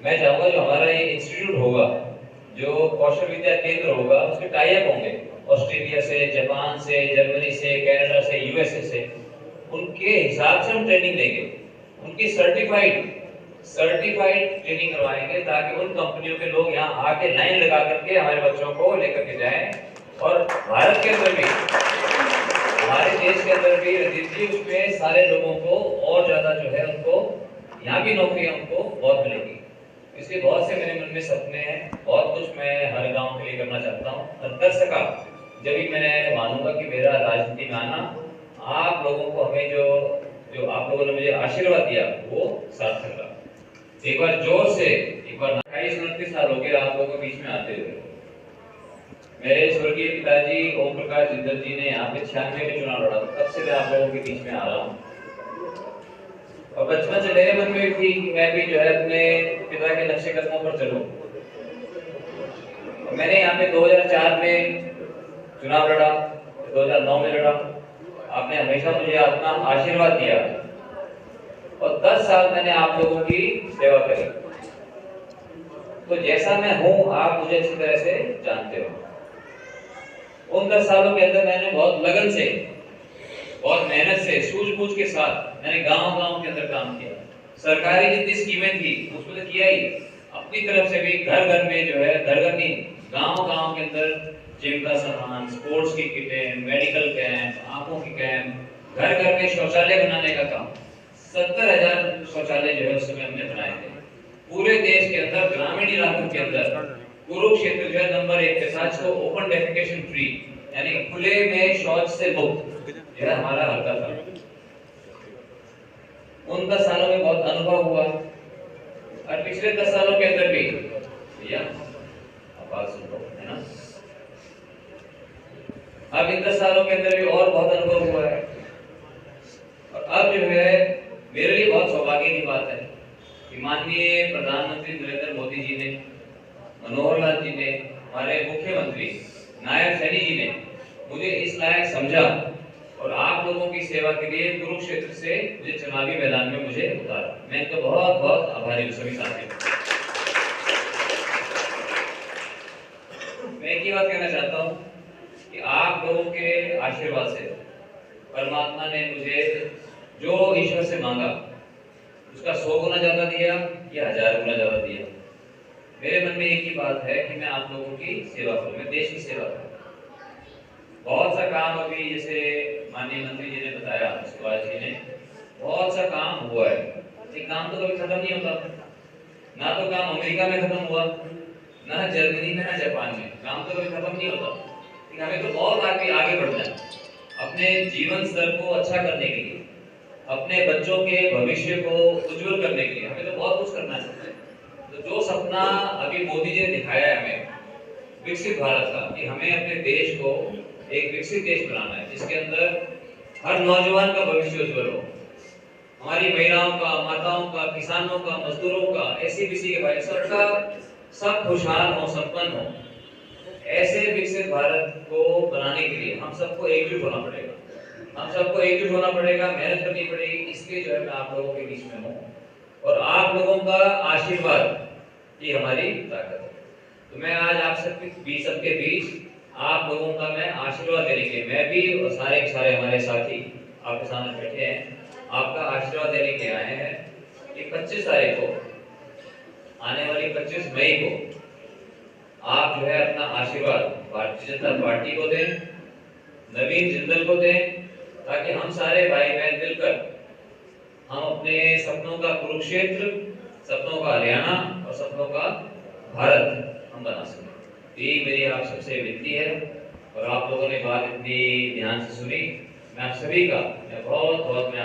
मैं चाहूंगा जो हमारा ये इंस्टीट्यूट होगा, जो कौशल विद्या केंद्र होगा, उसके टाई अप होंगे ऑस्ट्रेलिया से, जापान से, जर्मनी से, कनाडा से, यूएसए से। उनके हिसाब से हम ट्रेनिंग देंगे, उनकी सर्टिफाइड सर्टिफाइड ट्रेनिंग करवाएंगे, ताकि उन कंपनियों के लोग यहाँ आके लाइन लगा करके हमारे बच्चों को लेकर के जाएं। और भारत के अंदर भी, हमारे देश के अंदर भी रजीत जी, उसमें सारे लोगों को और ज्यादा जो है उनको यहाँ भी नौकरियां उनको बहुत मिलेगी। इसलिए बहुत से मेरे मन में सपने हैं, बहुत कुछ मैं हर गांव के लिए करना चाहता हूँ। और कर सका जब भी मैं मानूंगा कि मेरा राजनीति में आना आप लोगों को, हमें जो जो आप लोगों ने मुझे आशीर्वाद दिया वो सार्थक रहा। एक बार जोर से, एक बार 28-29 साल हो गए आप लोगों के बीच में आते हुए। मेरे स्वर्गीय पिताजी ओम प्रकाश जिंदल जी ने यहाँ पे 96 में चुनाव लड़ा, तब से मैं आप लोगों के बीच में आ रहा हूँ। और बचपन से मेरे मन में थी कि मैं भी जो है अपने पिता के नक्शे कदमों पर चलूं। मैंने यहाँ पे 2004 में चुनाव लड़ा, 2009 में लड़ा। आपने हमेशा मुझे अपना आशीर्वाद दिया और 10 साल मैंने आप लोगों की सेवा करी। तो जैसा मैं हूँ आप मुझे अच्छी तरह से जानते हो। उन 10 सालों के अंदर मैंने बहुत लगन से, बहुत मेहनत से, सूझबूझ के साथ मैंने गांव-गांव के अंदर काम किया। सरकारी जितनी स्कीमें थी उसमें तो किया ही, अपनी तरफ से भी घर-घर में जो है, घर-घर नहीं, गांव-गांव के अंदर जिम का सामान, स्पोर्ट्स की किटें, मेडिकल कैंप, आंखों की कैंप, घर-घर में शौचालय बनाने का काम, 70,000 शौचालय जो है उस समय हमने बनाए थे। पूरे देश के अंदर, ग्रामीण इलाकों के अंदर कुरुक्षेत्र जो है नंबर 1 पे था, जिसको ओपन डेफिकेशन फ्री, यानी खुले में शौच से मुक्त, यह हमारा हल्का था। उन 10 सालों में बहुत अनुभव हुआ और पिछले 10 सालों के अंदर भी, भैया आवाज सुन लो, है ना? अब इन 10 सालों के अंदर भी और बहुत अनुभव हुआ है। और अब जो है मेरे लिए बहुत सौभाग्य की बात है कि माननीय प्रधानमंत्री नरेंद्र मोदी जी ने, मनोहर लाल जी ने, हमारे मुख्यमंत्री नायब सैनी जी ने मुझे इस लायक समझा और आप लोगों की सेवा के लिए कुरुक्षेत्र से मुझे चुनावी मैदान में मुझे उतारा। मैं इनका बहुत बहुत आभारी हूँ सभी साथियों। मैं एक ही बात कहना चाहता हूँ कि आप लोगों के आशीर्वाद से परमात्मा ने मुझे जो ईश्वर से मांगा उसका 100 गुना ज्यादा दिया या 1000 गुना ज्यादा दिया। मेरे मन में एक ही बात है कि मैं आप लोगों की सेवा करूं, मैं देश की सेवा करूं। बहुत सा काम अभी, जैसे माननीय मंत्री जी ने बताया, सुभाष जी ने, बहुत सा काम हुआ है। ये काम तो कभी खत्म नहीं होता। ना तो काम अमेरिका में खत्म हुआ, ना जर्मनी में, ना जापान में। काम तो कभी खत्म नहीं होता। लेकिन हमें तो बहुत आगे बढ़ना है अपने जीवन स्तर को अच्छा करने के लिए, अपने बच्चों के भविष्य को उज्जवल करने के लिए। हमें तो बहुत कुछ करना है। तो जो सपना अभी मोदी जी ने दिखाया है हमें विकसित भारत का, कि हमें अपने देश को एक विकसित देश बनाना है जिसके अंदर हर नौजवान का भविष्य उज्जवल हो, हमारी महिलाओं का, माताओं का, किसानों का, मजदूरों का, एससी-बीसी के भाई सबका, सब खुशहाल हो, संपन्न हो। ऐसे विकसित भारत को बनाने के लिए हम सबको एकजुट होना पड़ेगा। हम सबको एकजुट होना पड़ेगा, मेहनत करनी पड़ेगी। इसलिए जो है मैं आप लोगों के बीच में हूँ और आप लोगों का आशीर्वाद ये हमारी ताकत है। तो मैं आज आप सबके बीच आप लोगों का मैं आशीर्वाद देने के लिए, मैं भी और सारे के सारे हमारे साथी आपके सामने बैठे हैं, आपका आशीर्वाद देने के आए हैं कि 25 तारीख को, आने वाली 25 मई को आप जो है अपना आशीर्वाद भारतीय जनता पार्टी को दें, नवीन जिंदल को दें, ताकि हम सारे भाई बहन मिलकर हम अपने सपनों का कुरुक्षेत्र, सपनों का हरियाणा और सपनों का भारत हम बना सकें। यही मेरी आप सबसे विनती है और आप लोगों ने बात इतनी ध्यान से सुनी। मैं आप सभी का, मैं बहुत बहुत मैं